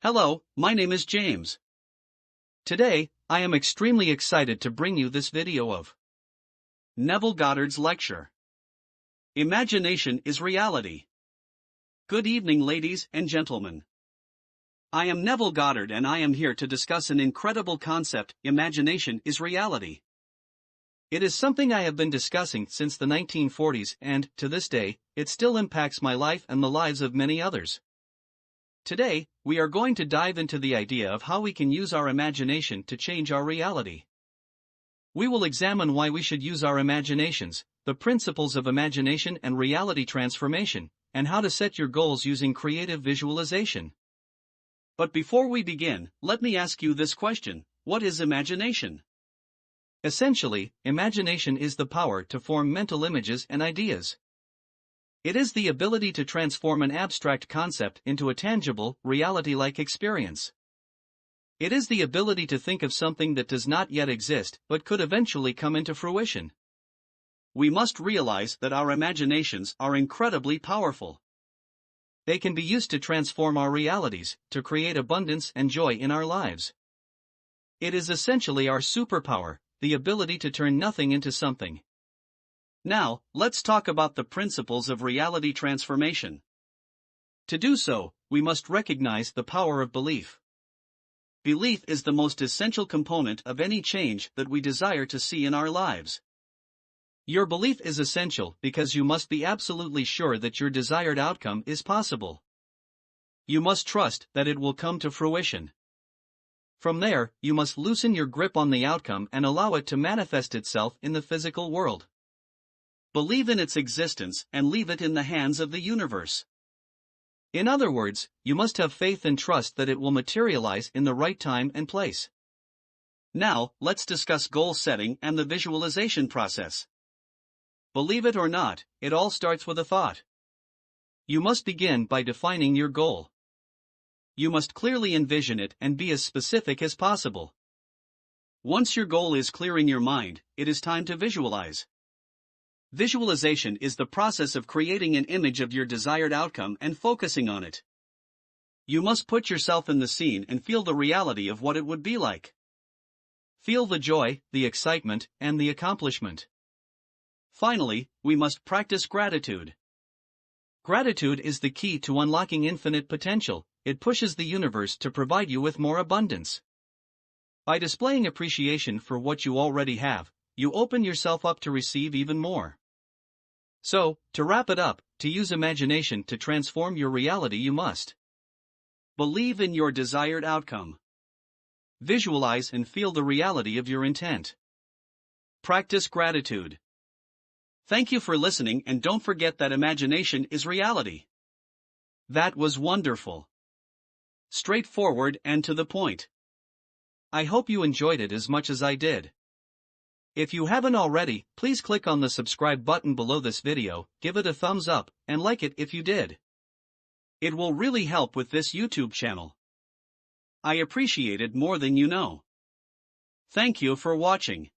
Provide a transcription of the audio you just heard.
Hello, my name is James. Today, I am extremely excited to bring you this video of Neville Goddard's lecture. Imagination is reality. Good evening, ladies and gentlemen. I am Neville Goddard and I am here to discuss an incredible concept: imagination is reality. It is something I have been discussing since the 1940s and, to this day, it still impacts my life and the lives of many others. Today, we are going to dive into the idea of how we can use our imagination to change our reality. We will examine why we should use our imaginations, the principles of imagination and reality transformation, and how to set your goals using creative visualization. But before we begin, let me ask you this question: what is imagination? Essentially, imagination is the power to form mental images and ideas. It is the ability to transform an abstract concept into a tangible, reality-like experience. It is the ability to think of something that does not yet exist but could eventually come into fruition. We must realize that our imaginations are incredibly powerful. They can be used to transform our realities, to create abundance and joy in our lives. It is essentially our superpower, the ability to turn nothing into something. Now, let's talk about the principles of reality transformation. To do so, we must recognize the power of belief. Belief is the most essential component of any change that we desire to see in our lives. Your belief is essential because you must be absolutely sure that your desired outcome is possible. You must trust that it will come to fruition. From there, you must loosen your grip on the outcome and allow it to manifest itself in the physical world. Believe in its existence and leave it in the hands of the universe. In other words, you must have faith and trust that it will materialize in the right time and place. Now, let's discuss goal setting and the visualization process. Believe it or not, it all starts with a thought. You must begin by defining your goal. You must clearly envision it and be as specific as possible. Once your goal is clear in your mind, it is time to visualize. Visualization is the process of creating an image of your desired outcome and focusing on it. You must put yourself in the scene and feel the reality of what it would be like. Feel the joy, the excitement, and the accomplishment. Finally, we must practice gratitude. Gratitude is the key to unlocking infinite potential. It pushes the universe to provide you with more abundance. By displaying appreciation for what you already have, you open yourself up to receive even more. So, to wrap it up, to use imagination to transform your reality, you must believe in your desired outcome. Visualize and feel the reality of your intent. Practice gratitude. Thank you for listening, and don't forget that imagination is reality. That was wonderful. Straightforward and to the point. I hope you enjoyed it as much as I did. If you haven't already, please click on the subscribe button below this video, give it a thumbs up, and like it if you did. It will really help with this YouTube channel. I appreciate it more than you know. Thank you for watching.